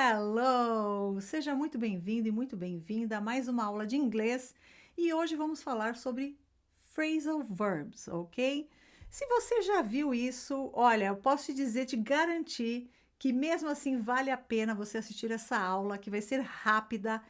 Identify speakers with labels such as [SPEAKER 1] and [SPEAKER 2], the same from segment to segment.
[SPEAKER 1] Hello! Seja muito bem-vindo e muito bem-vinda a mais uma aula de inglês e hoje vamos falar sobre phrasal verbs, ok? Se você já viu isso, olha, eu posso te dizer, te garantir que mesmo assim vale a pena você assistir essa aula, que vai ser rápida,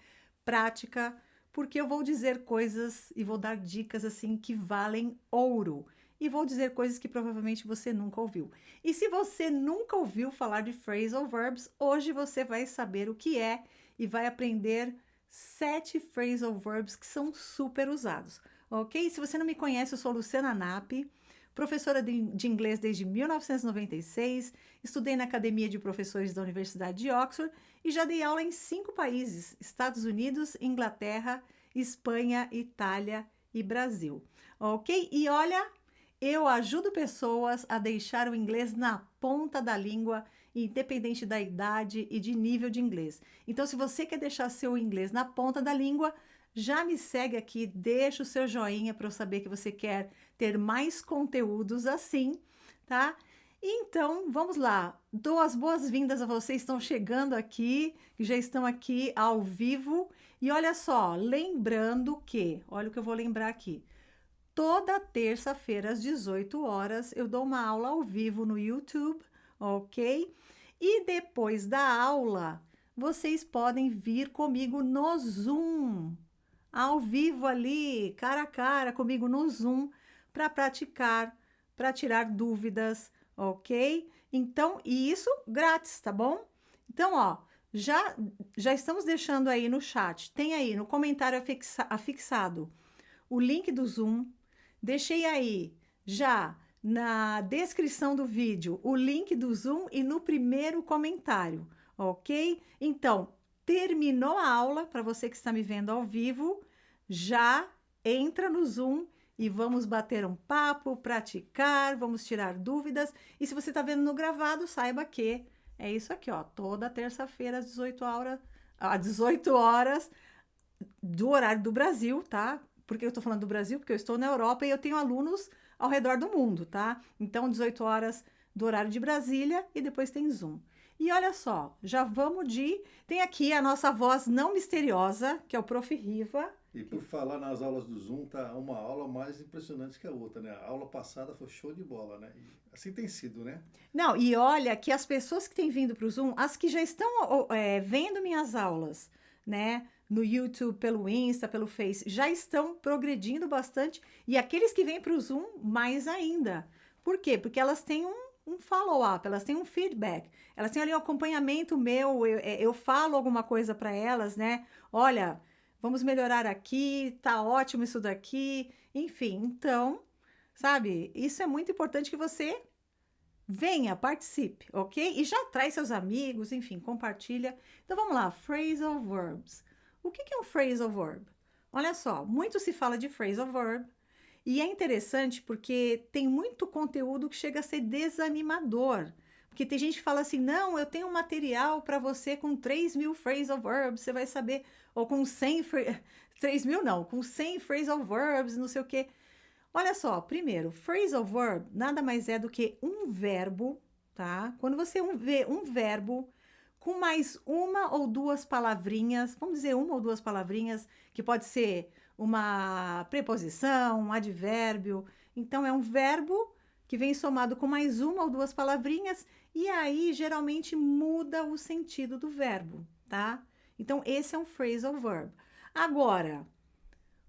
[SPEAKER 1] prática, porque eu vou dizer coisas e vou dar dicas assim que valem ouro. E vou dizer coisas que provavelmente você nunca ouviu. E se você nunca ouviu falar de phrasal verbs, hoje você vai saber o que é e vai aprender 7 phrasal verbs que são super usados, ok? Se você não me conhece, eu sou Luciana Napp, professora de inglês desde 1996, estudei na Academia de Professores da Universidade de Oxford e já dei aula em 5 países: Estados Unidos, Inglaterra, Espanha, Itália e Brasil, ok? E olha, eu ajudo pessoas a deixar o inglês na ponta da língua, independente da idade e de nível de inglês. Então, se você quer deixar seu inglês na ponta da língua, já me segue aqui, deixa o seu joinha para eu saber que você quer ter mais conteúdos assim, tá? Então, vamos lá. Dou as boas-vindas a vocês que estão chegando aqui, que já estão aqui ao vivo. E olha só, lembrando que, olha o que eu vou lembrar aqui. Toda terça-feira às 18 horas eu dou uma aula ao vivo no YouTube, ok? E depois da aula, vocês podem vir comigo no Zoom, ao vivo ali, cara a cara, comigo no Zoom, para praticar, para tirar dúvidas, ok? Então, e isso grátis, tá bom? Então, ó, já estamos deixando aí no chat, tem aí no comentário afixado o link do Zoom. Deixei aí já na descrição do vídeo o link do Zoom e no primeiro comentário, ok? Então, terminou a aula, para você que está me vendo ao vivo, já entra no Zoom e vamos bater um papo, praticar, vamos tirar dúvidas. E se você está vendo no gravado, saiba que é isso aqui, ó, toda terça-feira às 18 horas do horário do Brasil, tá? Por que eu estou falando do Brasil? Porque eu estou na Europa e eu tenho alunos ao redor do mundo, tá? Então, 18 horas do horário de Brasília e depois tem Zoom. E olha só, já vamos de... Tem aqui a nossa voz não misteriosa, que é o Prof. Riva.
[SPEAKER 2] E por falar nas aulas do Zoom, tá uma aula mais impressionante que a outra, né? A aula passada foi show de bola, né? E assim tem sido, né?
[SPEAKER 1] Não, e olha que as pessoas que têm vindo para o Zoom, as que já estão vendo minhas aulas, né? No YouTube, pelo Insta, pelo Face, já estão progredindo bastante. E aqueles que vêm para o Zoom, mais ainda. Por quê? Porque elas têm um follow-up, elas têm um feedback, elas têm ali um acompanhamento meu, eu falo alguma coisa para elas, né? Olha, vamos melhorar aqui, tá ótimo isso daqui, enfim. Então, sabe, isso é muito importante que você venha, participe, ok? E já traz seus amigos, enfim, compartilha. Então vamos lá, phrasal verbs. O que é um phrasal verb? Olha só, muito se fala de phrasal verb e é interessante porque tem muito conteúdo que chega a ser desanimador. Porque tem gente que fala assim, não, eu tenho um material para você com 3.000 phrasal verbs, você vai saber, ou com 100, 3.000 não, com 100 phrasal verbs, não sei o quê. Olha só, primeiro, phrasal verb nada mais é do que um verbo, tá? Quando você vê um verbo com mais uma ou duas palavrinhas, vamos dizer uma ou duas palavrinhas, que pode ser uma preposição, um advérbio. Então, é um verbo que vem somado com mais uma ou duas palavrinhas e aí geralmente muda o sentido do verbo, tá? Então, esse é um phrasal verb. Agora,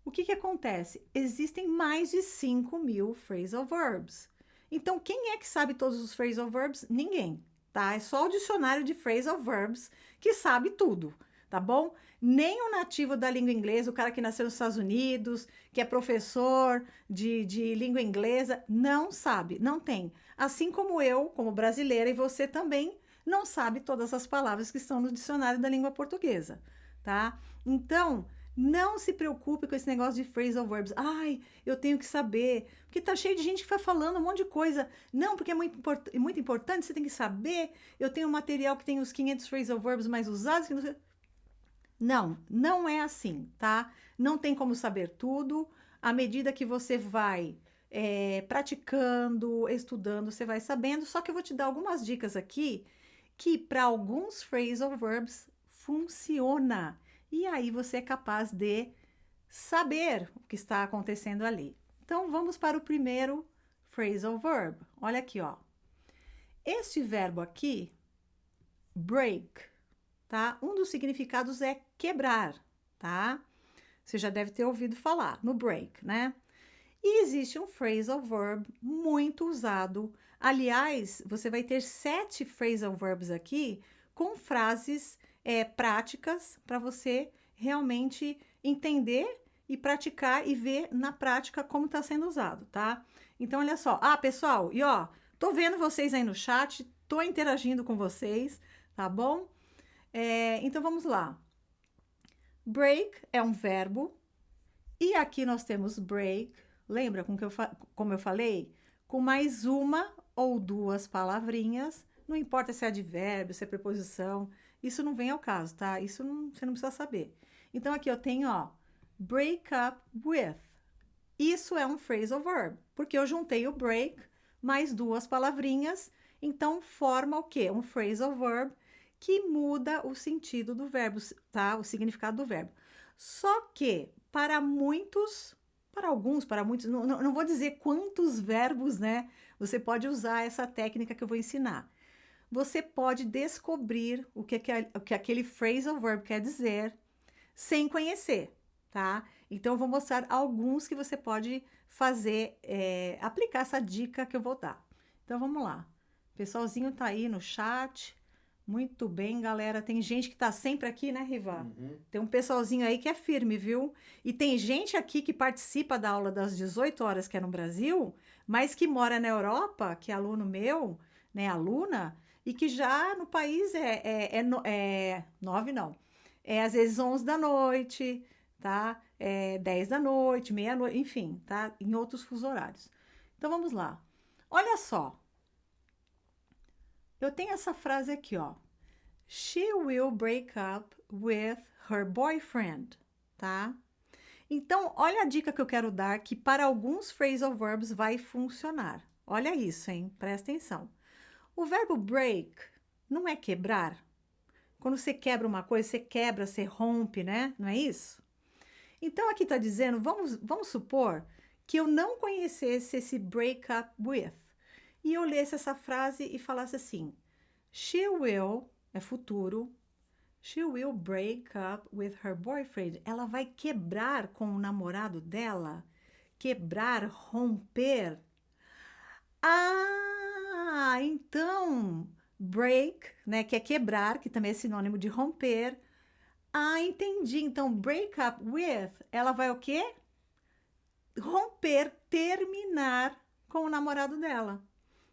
[SPEAKER 1] o que acontece? Existem mais de 5.000 phrasal verbs. Então, quem é que sabe todos os phrasal verbs? Ninguém, tá? É só o dicionário de phrasal verbs que sabe tudo, tá bom? Nem o nativo da língua inglesa, o cara que nasceu nos Estados Unidos, que é professor de língua inglesa, não sabe, não tem. Assim como eu, como brasileira, e você também, não sabe todas as palavras que estão no dicionário da língua portuguesa, tá? Então, não se preocupe com esse negócio de phrasal verbs. Ai, eu tenho que saber. Porque tá cheio de gente que vai falando um monte de coisa. Não, porque é muito importante, você tem que saber. Eu tenho um material que tem os 500 phrasal verbs mais usados. Não, não é assim, tá? Não tem como saber tudo. À medida que você vai praticando, estudando, você vai sabendo. Só que eu vou te dar algumas dicas aqui que para alguns phrasal verbs funciona. E aí você é capaz de saber o que está acontecendo ali. Então vamos para o primeiro phrasal verb. Olha aqui, ó. Este verbo aqui, break, tá? Um dos significados é quebrar, tá? Você já deve ter ouvido falar no break, né? E existe um phrasal verb muito usado. Aliás, você vai ter 7 phrasal verbs aqui com frases práticas para você realmente entender e praticar e ver na prática como está sendo usado, tá? Então, olha só. Ah, pessoal, e ó, tô vendo vocês aí no chat, tô interagindo com vocês, tá bom? Então, vamos lá. Break é um verbo. E aqui nós temos break. Lembra como eu falei? Com mais uma ou duas palavrinhas. Não importa se é advérbio, se é preposição. Isso não vem ao caso, tá? Isso você não precisa saber. Então, aqui eu tenho, ó, break up with. Isso é um phrasal verb, porque eu juntei o break mais duas palavrinhas, então forma o quê? Um phrasal verb que muda o sentido do verbo, tá? O significado do verbo. Só que para muitos, para muitos, não vou dizer quantos verbos, né? Você pode usar essa técnica que eu vou ensinar. Você pode descobrir o que aquele phrasal verb quer dizer sem conhecer, tá? Então, eu vou mostrar alguns que você pode fazer, aplicar essa dica que eu vou dar. Então, vamos lá. O pessoalzinho tá aí no chat. Muito bem, galera. Tem gente que tá sempre aqui, né, Riva?
[SPEAKER 2] Uhum.
[SPEAKER 1] Tem um pessoalzinho aí que é firme, viu? E tem gente aqui que participa da aula das 18 horas, que é no Brasil, mas que mora na Europa, que é aluno meu, né, aluna, e que já no país é 9, não. É às vezes 11 da noite, tá? 10 da noite, meia-noite, enfim, tá? Em outros fusos horários. Então vamos lá. Olha só. Eu tenho essa frase aqui, ó. She will break up with her boyfriend, tá? Então, olha a dica que eu quero dar, que para alguns phrasal verbs vai funcionar. Olha isso, hein? Presta atenção. O verbo break não é quebrar? Quando você quebra uma coisa, você quebra, você rompe, né? Não é isso? Então, aqui está dizendo, vamos supor que eu não conhecesse esse break up with. E eu lesse essa frase e falasse assim, she will, é futuro, she will break up with her boyfriend. Ela vai quebrar com o namorado dela. Quebrar, romper. Ah, então, break, né, que é quebrar, que também é sinônimo de romper. Ah, entendi. Então, break up with, ela vai o quê? Romper, terminar com o namorado dela,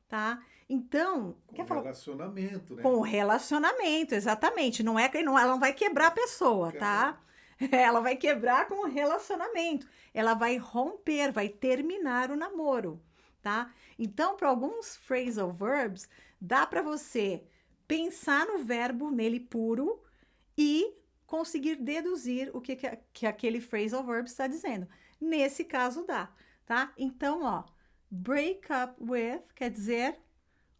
[SPEAKER 1] tá? Então,
[SPEAKER 2] Com relacionamento, né?
[SPEAKER 1] com o relacionamento, exatamente. Não é que ela não vai quebrar a pessoa, tá? Ela vai quebrar com o relacionamento. Ela vai romper, vai terminar o namoro, tá? Então, para alguns phrasal verbs, dá para você pensar no verbo nele puro e conseguir deduzir o que aquele phrasal verb está dizendo. Nesse caso, dá, tá? Então, ó, break up with quer dizer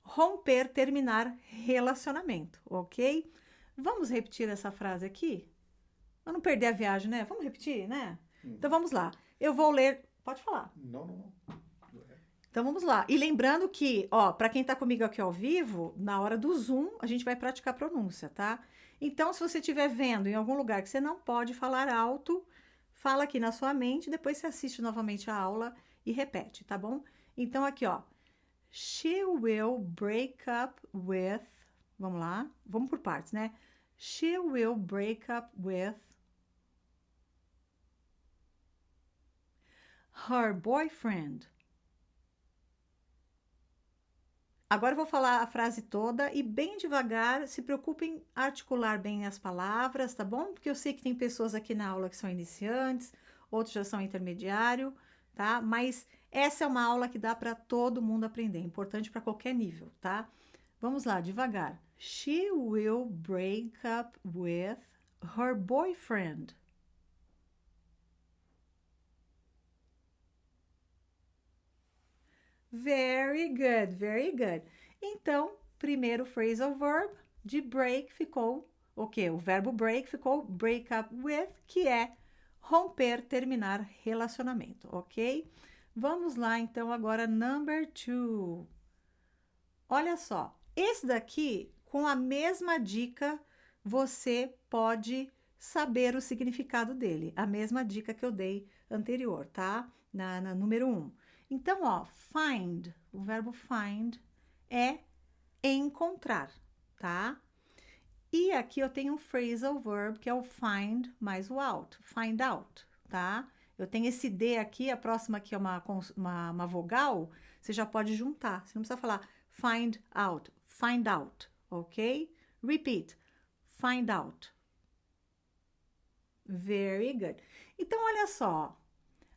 [SPEAKER 1] romper, terminar relacionamento, ok? Vamos repetir essa frase aqui? Pra não perder a viagem, né? Vamos repetir, né? Então, vamos lá. Eu vou ler... Pode falar.
[SPEAKER 2] Não.
[SPEAKER 1] Então, vamos lá. E lembrando que, ó, para quem tá comigo aqui ao vivo, na hora do Zoom, a gente vai praticar a pronúncia, tá? Então, se você estiver vendo em algum lugar que você não pode falar alto, fala aqui na sua mente, depois você assiste novamente a aula e repete, tá bom? Então, aqui, ó. She will break up with... Vamos lá. Vamos por partes, né? She will break up with her boyfriend. Agora eu vou falar a frase toda e bem devagar, se preocupem em articular bem as palavras, tá bom? Porque eu sei que tem pessoas aqui na aula que são iniciantes, outros já são intermediário, tá? Mas essa é uma aula que dá para todo mundo aprender, é importante para qualquer nível, tá? Vamos lá, devagar. She will break up with her boyfriend. Very good, very good. Então, primeiro phrasal verb, de break ficou o quê? O verbo break ficou break up with, que é romper, terminar relacionamento, ok? Vamos lá, então, agora, number 2. Olha só, esse daqui, com a mesma dica, você pode saber o significado dele. A mesma dica que eu dei anterior, tá? Na número 1. Então, ó, find, o verbo find é encontrar, tá? E aqui eu tenho um phrasal verb, que é o find mais o out, find out, tá? Eu tenho esse D aqui, a próxima aqui é uma vogal, você já pode juntar. Você não precisa falar find out, ok? Repeat, find out. Very good. Então, olha só,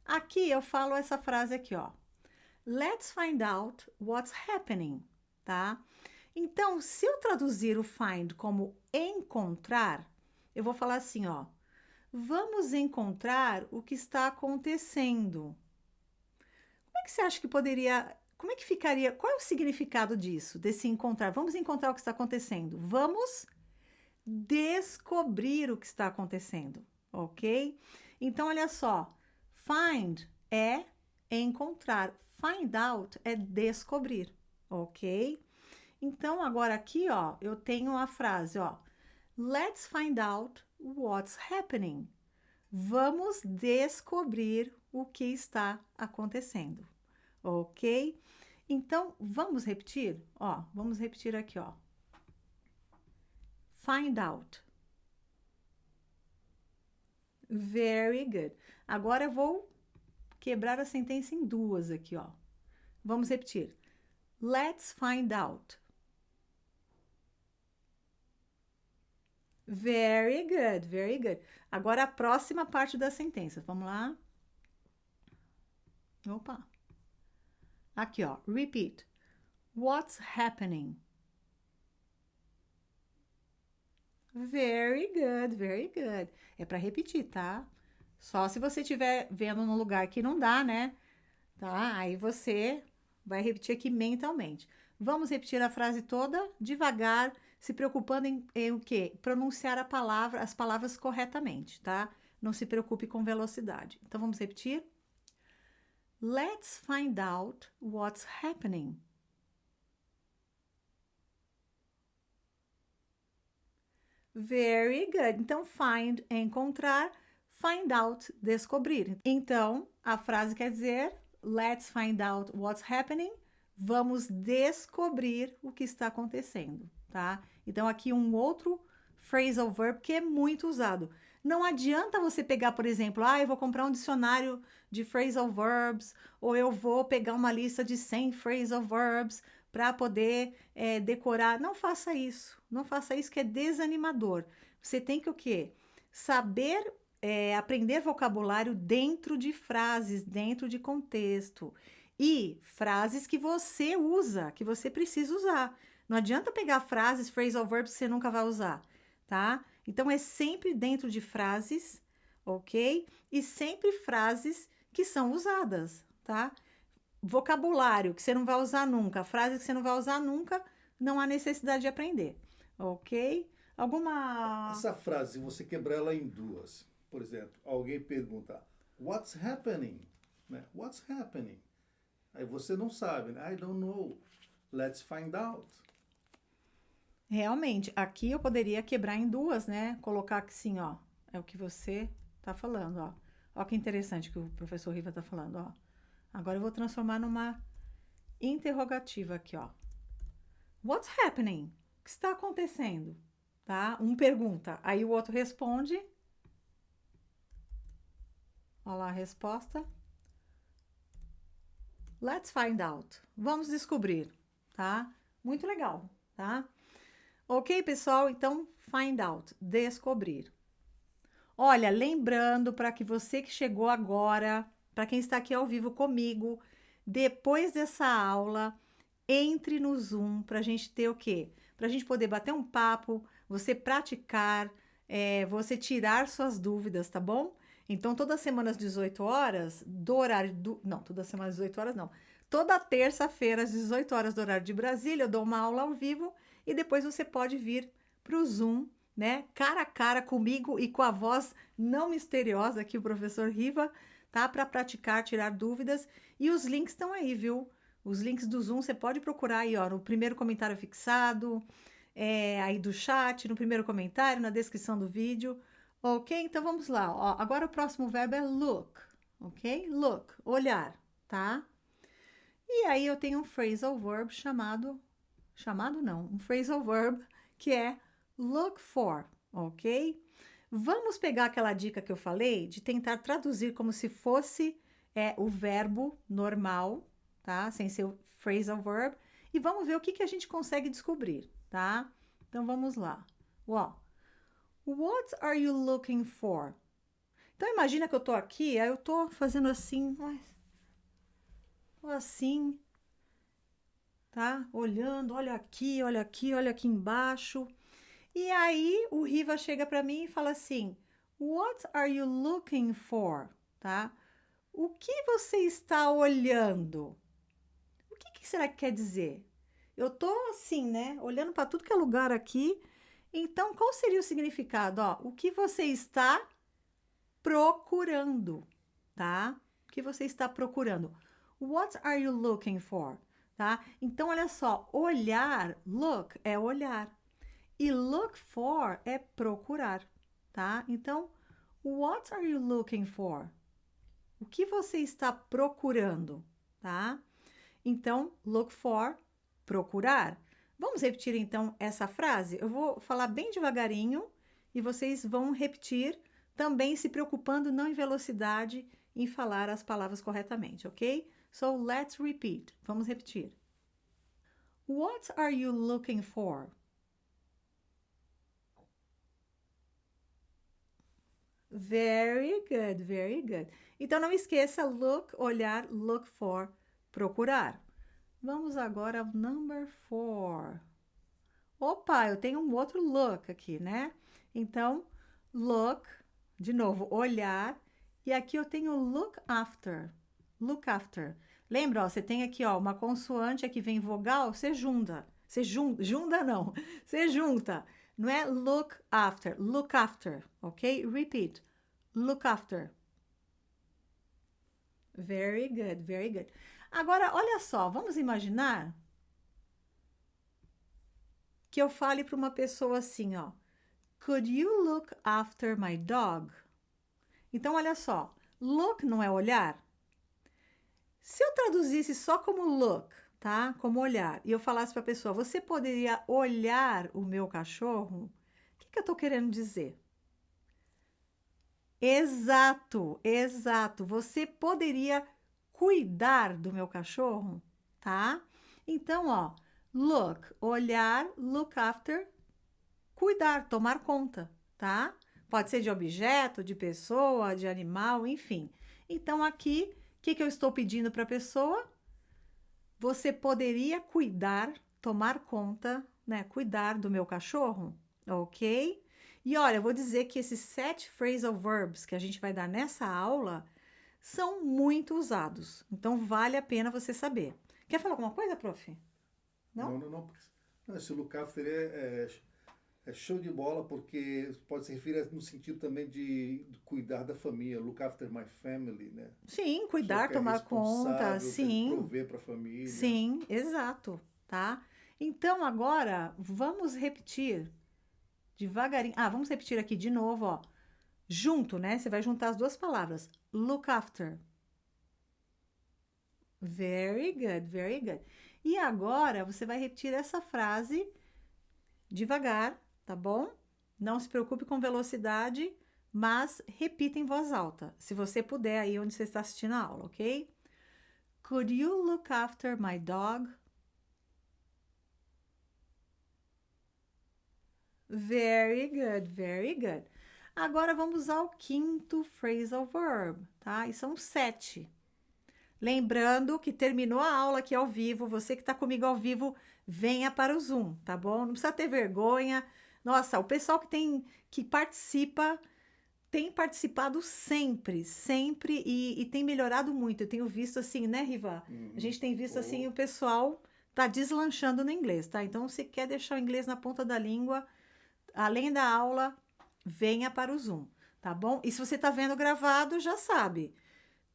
[SPEAKER 1] aqui eu falo essa frase aqui, ó. Let's find out what's happening, tá? Então, se eu traduzir o find como encontrar, eu vou falar assim, ó. Vamos encontrar o que está acontecendo. Como é que você acha que poderia... Como é que ficaria... Qual é o significado disso, desse encontrar? Vamos encontrar o que está acontecendo. Vamos descobrir o que está acontecendo, ok? Então, olha só. Find é encontrar. Find out é descobrir, ok? Então, agora aqui, ó, eu tenho a frase, ó. Let's find out what's happening. Vamos descobrir o que está acontecendo, ok? Então, vamos repetir? Ó, vamos repetir aqui, ó. Find out. Very good. Agora eu vou quebrar a sentença em duas aqui, ó. Vamos repetir. Let's find out. Very good, very good. Agora a próxima parte da sentença. Vamos lá. Opa. Aqui, ó. Repeat. What's happening? Very good, very good. É para repetir, tá? Só se você estiver vendo num lugar que não dá, né? Tá? Aí você vai repetir aqui mentalmente. Vamos repetir a frase toda devagar, se preocupando em o quê? Pronunciar as palavras corretamente, tá? Não se preocupe com velocidade. Então, vamos repetir? Let's find out what's happening. Very good. Então, find, encontrar, find out, descobrir. Então, a frase quer dizer, let's find out what's happening. Vamos descobrir o que está acontecendo, tá? Então, aqui um outro phrasal verb que é muito usado. Não adianta você pegar, por exemplo, eu vou comprar um dicionário de phrasal verbs, ou eu vou pegar uma lista de 100 phrasal verbs para poder decorar. Não faça isso. Não faça isso, que é desanimador. Você tem que o quê? Saber aprender vocabulário dentro de frases, dentro de contexto. E frases que você usa, que você precisa usar. Não adianta pegar frases, phrasal verbs que você nunca vai usar, tá? Então, é sempre dentro de frases, ok? E sempre frases que são usadas, tá? Vocabulário que você não vai usar nunca, frases que você não vai usar nunca, não há necessidade de aprender, ok?
[SPEAKER 2] Essa frase, você quebrar ela em duas. Por exemplo, alguém pergunta, what's happening? Né? What's happening? Aí você não sabe, I don't know. Let's find out.
[SPEAKER 1] Realmente, aqui eu poderia quebrar em duas, né? Colocar aqui assim, ó. É o que você tá falando, ó. Ó que interessante que o professor Riva tá falando, ó. Agora eu vou transformar numa interrogativa aqui, ó. What's happening? O que está acontecendo? Tá? Um pergunta, aí o outro responde. Olha lá a resposta. Let's find out. Vamos descobrir, tá? Muito legal, tá? Ok, pessoal? Então, find out, descobrir. Olha, lembrando para que você que chegou agora, para quem está aqui ao vivo comigo, depois dessa aula, entre no Zoom para a gente ter o quê? Para a gente poder bater um papo, você praticar, você tirar suas dúvidas, tá bom? Então, toda semana às 18 horas, do horário do... Não, toda semana às 18 horas não. Toda terça-feira às 18 horas do horário de Brasília, eu dou uma aula ao vivo e depois você pode vir para o Zoom, né? Cara a cara comigo e com a voz não misteriosa que o professor Riva, tá? Para praticar, tirar dúvidas. E os links estão aí, viu? Os links do Zoom você pode procurar aí, ó, no primeiro comentário fixado, aí do chat, no primeiro comentário, na descrição do vídeo. Ok? Então vamos lá. Ó, agora o próximo verbo é look, ok? Look, olhar, tá? E aí eu tenho um phrasal verb chamado não, um phrasal verb que é look for, ok? Vamos pegar aquela dica que eu falei de tentar traduzir como se fosse o verbo normal, tá? Sem ser o phrasal verb. E vamos ver o que a gente consegue descobrir, tá? Então vamos lá. Ó, what are you looking for? Então imagina que eu tô aqui, aí eu tô fazendo assim, assim, tá? Olhando, olha aqui, olha aqui, olha aqui embaixo. E aí o Riva chega para mim e fala assim: What are you looking for? Tá? O que você está olhando? O que será que quer dizer? Eu tô assim, né? Olhando para tudo que é lugar aqui. Então, qual seria o significado? Ó, o que você está procurando, tá? O que você está procurando? What are you looking for? Tá? Então, olha só, olhar, look é olhar. E look for é procurar, tá? Então, what are you looking for? O que você está procurando, tá? Então, look for, procurar. Vamos repetir então essa frase? Eu vou falar bem devagarinho e vocês vão repetir, também se preocupando não em velocidade, em falar as palavras corretamente, ok? So, let's repeat. Vamos repetir. What are you looking for? Very good, very good. Então, não esqueça, look, olhar, look for, procurar. Vamos agora ao number 4. Opa, eu tenho um outro look aqui, né? Então, look, de novo, olhar. E aqui eu tenho look after. Look after. Lembra, ó, você tem aqui, ó, uma consoante, aqui vem vogal, você junta. Junta não, você junta. Não é look after, ok? Repeat, look after. Very good, very good. Agora, olha só, vamos imaginar que eu fale para uma pessoa assim, ó. Could you look after my dog? Então, olha só, look não é olhar? Se eu traduzisse só como look, tá? Como olhar, e eu falasse para a pessoa, você poderia olhar o meu cachorro? O que eu estou querendo dizer? Exato, exato. Você poderia cuidar do meu cachorro, tá? Então, ó, look, olhar, look after, cuidar, tomar conta, tá? Pode ser de objeto, de pessoa, de animal, enfim. Então, aqui, o que eu estou pedindo para a pessoa? Você poderia cuidar, tomar conta, né? Cuidar do meu cachorro, ok? E olha, eu vou dizer que esses 7 phrasal verbs que a gente vai dar nessa aula são muito usados. Então, vale a pena você saber. Quer falar alguma coisa, prof?
[SPEAKER 2] Não. Não, esse look after é show de bola, porque pode se referir no sentido também de cuidar da família. Look after my family, né?
[SPEAKER 1] Sim, cuidar, tomar conta, sim.
[SPEAKER 2] Prover para a família.
[SPEAKER 1] Sim, exato, tá? Então, agora, vamos repetir devagarinho. Vamos repetir aqui de novo, ó. Junto, né? Você vai juntar as duas palavras. Look after. Very good, very good. E agora, você vai repetir essa frase devagar, tá bom? Não se preocupe com velocidade, mas repita em voz alta. Se você puder, aí onde você está assistindo a aula, ok? Could you look after my dog? Very good, very good. Agora vamos ao quinto phrasal verb, tá? E são 7. Lembrando que terminou a aula aqui ao vivo, você que está comigo ao vivo, venha para o Zoom, tá bom? Não precisa ter vergonha. Nossa, o pessoal que participa tem participado sempre e tem melhorado muito. Eu tenho visto assim, né, Riva? A gente tem visto assim o pessoal tá deslanchando no inglês, tá? Então, se quer deixar o inglês na ponta da língua, além da aula, venha para o Zoom, tá bom? E se você tá vendo gravado, já sabe.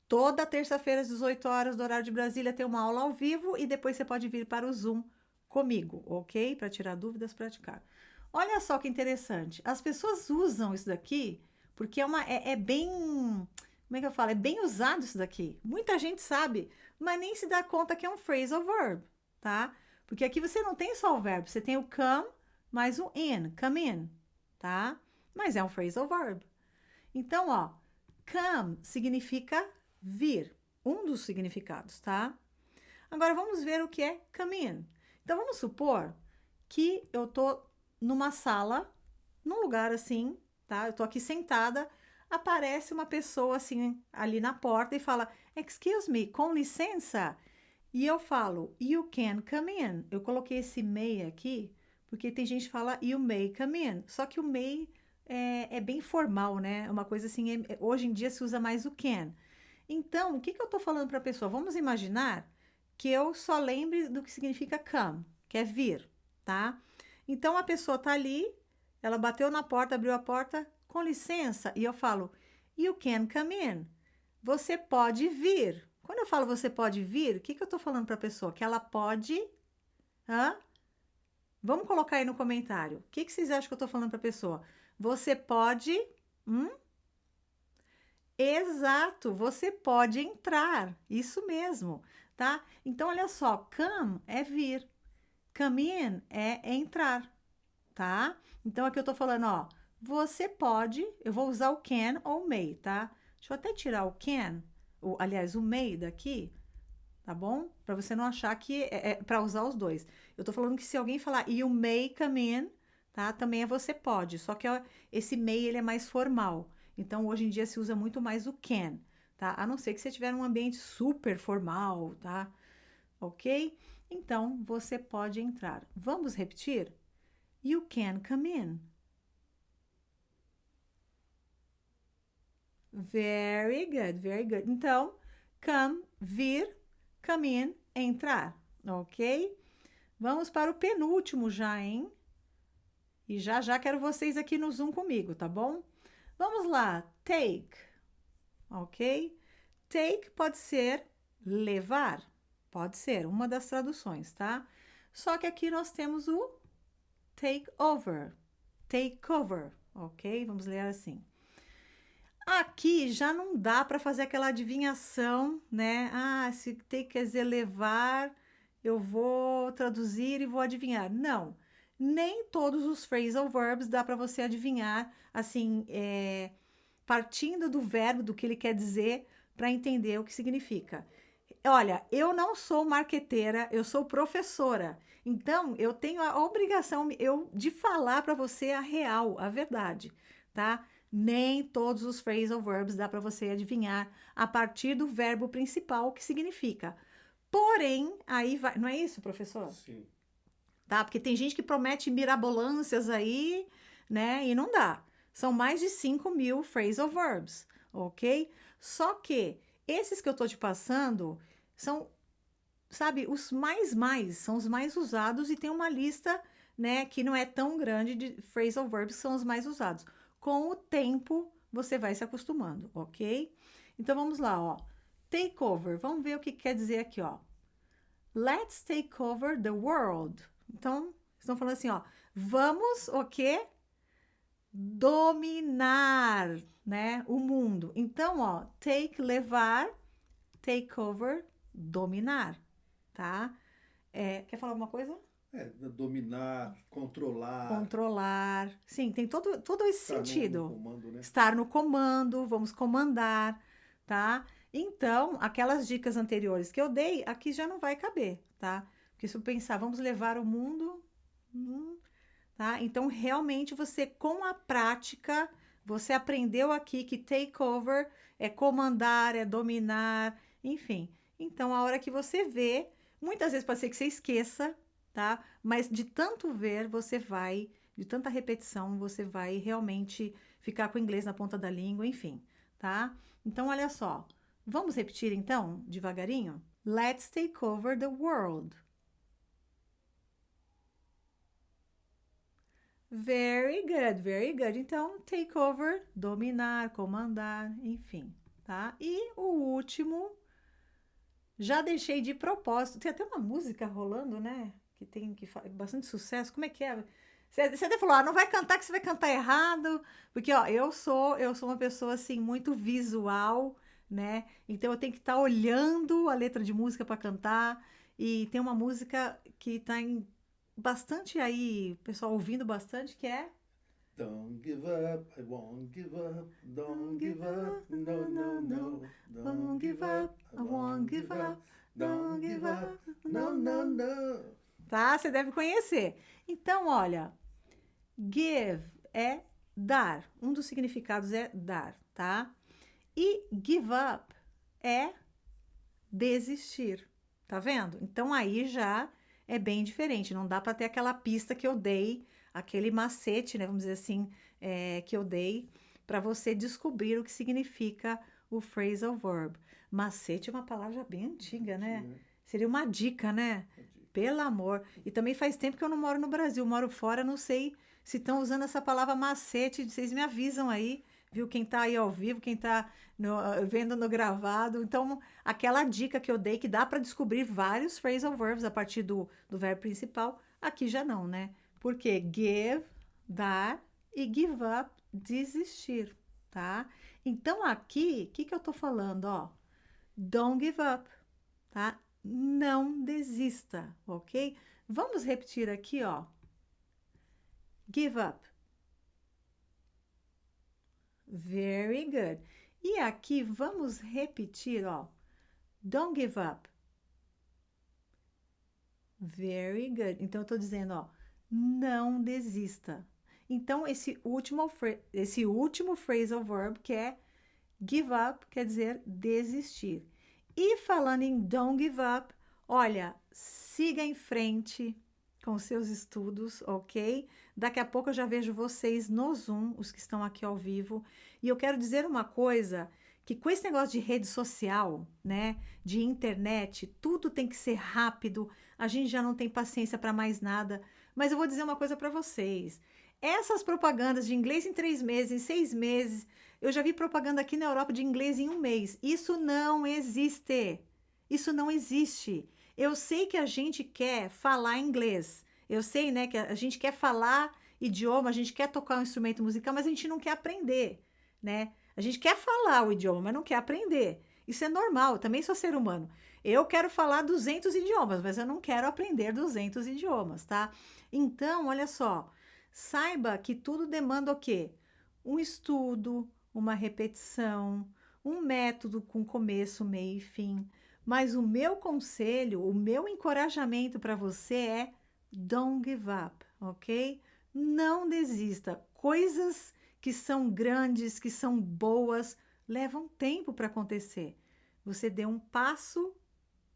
[SPEAKER 1] Toda terça-feira, às 18 horas do horário de Brasília, tem uma aula ao vivo e depois você pode vir para o Zoom comigo, ok? Para tirar dúvidas, praticar. Olha só que interessante. As pessoas usam isso daqui porque é bem. Como é que eu falo? É bem usado isso daqui. Muita gente sabe, mas nem se dá conta que é um phrasal verb, tá? Porque aqui você não tem só o verbo, você tem o come mais o in, come in, tá? Mas é um phrasal verb. Então, ó, come significa vir, um dos significados, tá? Agora vamos ver o que é come in. Então vamos supor que eu tô numa sala, num lugar assim, tá? Eu tô aqui sentada, aparece uma pessoa assim ali na porta e fala: "Excuse me, com licença?" E eu falo: "You can come in." Eu coloquei esse may aqui porque tem gente que fala "You may come in." Só que o may é bem formal, né? É uma coisa assim, hoje em dia se usa mais o can. Então, o que que eu tô falando para a pessoa? Vamos imaginar que eu só lembre do que significa come, que é vir, tá? Então, a pessoa tá ali, ela bateu na porta, abriu a porta, com licença, e eu falo, you can come in. Você pode vir. Quando eu falo você pode vir, o que que eu tô falando para a pessoa? Que ela pode... Hã? Vamos colocar aí no comentário. O que que vocês acham que eu tô falando para a pessoa? Você pode... Exato, você pode entrar, isso mesmo, tá? Então, olha só, come é vir, come in é entrar, tá? Então, aqui eu tô falando, ó, você pode, eu vou usar o can ou o may, tá? Deixa eu até tirar o can, aliás, o may daqui, tá bom? Para você não achar que é para usar os dois. Eu tô falando que se alguém falar you may come in, tá? Também é você pode, só que ó, esse may ele é mais formal. Então, hoje em dia se usa muito mais o can, tá? A não ser que você tiver um ambiente super formal, tá? Ok? Então, você pode entrar. Vamos repetir? You can come in. Very good, very good. Então, come, vir, come in, entrar, ok? Vamos para o penúltimo já, hein? E já já quero vocês aqui no Zoom comigo, tá bom? Vamos lá, take, ok? Take pode ser levar, pode ser uma das traduções, tá? Só que aqui nós temos o take over, ok? Vamos ler assim. Aqui já não dá para fazer aquela adivinhação, né? Ah, se take quer dizer levar, eu vou traduzir e vou adivinhar. Não, nem todos os phrasal verbs dá para você adivinhar, assim, partindo do verbo, do que ele quer dizer, para entender o que significa. Olha, eu não sou marqueteira, eu sou professora. Então, eu tenho a obrigação de falar para você a real, a verdade, tá? Nem todos os phrasal verbs dá para você adivinhar a partir do verbo principal, o que significa. Porém, aí vai... Não é isso, professor?
[SPEAKER 2] Sim.
[SPEAKER 1] Tá? Porque tem gente que promete mirabolâncias aí, né? E não dá. São mais de 5.000 phrasal verbs, ok? Só que esses que eu tô te passando são, sabe, são os mais usados e tem uma lista, né, que não é tão grande de phrasal verbs que são os mais usados. Com o tempo, você vai se acostumando, ok? Então, vamos lá, ó. Take over. Vamos ver o que quer dizer aqui, ó. Let's take over the world. Então, estão falando assim, ó. Vamos, o quê? Dominar, né, o mundo. Então, ó, take, levar, take over, dominar, tá? Quer falar alguma coisa?
[SPEAKER 2] Dominar, controlar.
[SPEAKER 1] Controlar. Sim, tem todo esse sentido.
[SPEAKER 2] No comando, né?
[SPEAKER 1] Estar no comando, vamos comandar, tá? Então, aquelas dicas anteriores que eu dei, aqui já não vai caber, tá? Porque se eu pensar, vamos levar o mundo... tá? Então, realmente, você, com a prática, você aprendeu aqui que take over é comandar, é dominar, enfim. Então, a hora que você vê, muitas vezes pode ser que você esqueça, tá? Mas de tanto ver, de tanta repetição, você vai realmente ficar com o inglês na ponta da língua, enfim, tá? Então, olha só. Vamos repetir, então, devagarinho? Let's take over the world. Very good, very good. Então, take over, dominar, comandar, enfim, tá? E o último, já deixei de propósito. Tem até uma música rolando, né? Que tem bastante sucesso. Como é que é? Você até falou, não vai cantar que você vai cantar errado, porque ó, eu sou uma pessoa assim muito visual, né? Então eu tenho que estar olhando a letra de música para cantar. E tem uma música que tá em bastante aí, o pessoal ouvindo bastante, que é
[SPEAKER 2] Don't give up, I won't give up. Don't
[SPEAKER 1] Don't
[SPEAKER 2] give
[SPEAKER 1] give
[SPEAKER 2] up,
[SPEAKER 1] up,
[SPEAKER 2] no,
[SPEAKER 1] no,
[SPEAKER 2] no,
[SPEAKER 1] no, no.
[SPEAKER 2] no. Don't
[SPEAKER 1] Won't
[SPEAKER 2] give
[SPEAKER 1] give
[SPEAKER 2] up,
[SPEAKER 1] up,
[SPEAKER 2] I
[SPEAKER 1] I won't
[SPEAKER 2] won't
[SPEAKER 1] give
[SPEAKER 2] give up.
[SPEAKER 1] up.
[SPEAKER 2] Don't
[SPEAKER 1] Don't
[SPEAKER 2] give
[SPEAKER 1] give
[SPEAKER 2] up,
[SPEAKER 1] up,
[SPEAKER 2] no,
[SPEAKER 1] no,
[SPEAKER 2] no,
[SPEAKER 1] no.
[SPEAKER 2] no.
[SPEAKER 1] Tá? Você deve conhecer. Então, olha, give é dar. Um dos significados é dar, tá? E give up é desistir. Tá vendo? Então aí já é bem diferente. Não dá para ter aquela pista que eu dei, aquele macete, né? Vamos dizer assim, que eu dei para você descobrir o que significa o phrasal verb. Macete é uma palavra bem antiga, né?
[SPEAKER 2] Né?
[SPEAKER 1] Seria uma dica, né? Pelo amor. E também faz tempo que eu não moro no Brasil, moro fora, não sei se estão usando essa palavra macete. Vocês me avisam aí, viu? Quem tá aí ao vivo, quem tá vendo no gravado. Então, aquela dica que eu dei que dá para descobrir vários phrasal verbs a partir do verbo principal, aqui já não, né? Porque give, dar, e give up, desistir, tá? Então, aqui, o que eu tô falando, ó? Don't give up, tá? Não desista, ok? Vamos repetir aqui, ó. Give up. Very good. E aqui vamos repetir, ó. Don't give up. Very good. Então, eu tô dizendo, ó, não desista. Então, esse último phrasal verb, que é give up, quer dizer desistir. E falando em don't give up, olha, siga em frente com seus estudos, ok? Daqui a pouco eu já vejo vocês no Zoom, os que estão aqui ao vivo. E eu quero dizer uma coisa, que com esse negócio de rede social, né, de internet, tudo tem que ser rápido, a gente já não tem paciência para mais nada. Mas eu vou dizer uma coisa para vocês. Essas propagandas de inglês em 3 meses, em 6 meses, eu já vi propaganda aqui na Europa de inglês em 1 mês. Isso não existe. Isso não existe. Eu sei que a gente quer falar inglês. Eu sei, né, que a gente quer falar idioma, a gente quer tocar um instrumento musical, mas a gente não quer aprender, né? A gente quer falar o idioma, mas não quer aprender. Isso é normal, eu também sou ser humano. Eu quero falar 200 idiomas, mas eu não quero aprender 200 idiomas, tá? Então, olha só, saiba que tudo demanda o quê? Um estudo, uma repetição, um método com começo, meio e fim. Mas o meu conselho, o meu encorajamento para você é don't give up, ok? Não desista. Coisas que são grandes, que são boas, levam tempo para acontecer. Você dê um passo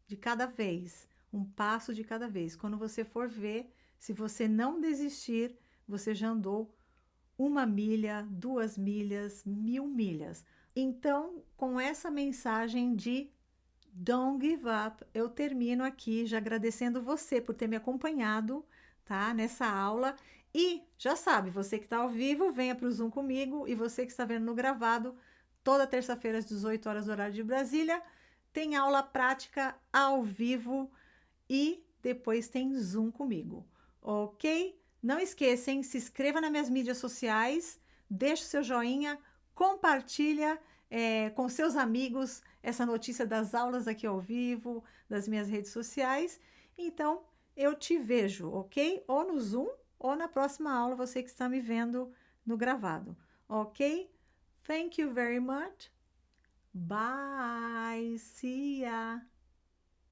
[SPEAKER 1] de cada vez, um passo de cada vez. Quando você for ver, se você não desistir, você já andou 1 milha, 2 milhas, 1.000 milhas. Então, com essa mensagem de Don't Give Up, eu termino aqui já agradecendo você por ter me acompanhado, tá? Nessa aula. E já sabe, você que está ao vivo, venha para o Zoom comigo. E você que está vendo no gravado, toda terça-feira às 18 horas, horário de Brasília, tem aula prática ao vivo e depois tem Zoom comigo, ok? Não esqueçam, se inscreva nas minhas mídias sociais, deixe o seu joinha, compartilha com seus amigos essa notícia das aulas aqui ao vivo, das minhas redes sociais. Então, eu te vejo, ok? Ou no Zoom, ou na próxima aula, você que está me vendo no gravado, ok? Thank you very much. Bye. See ya.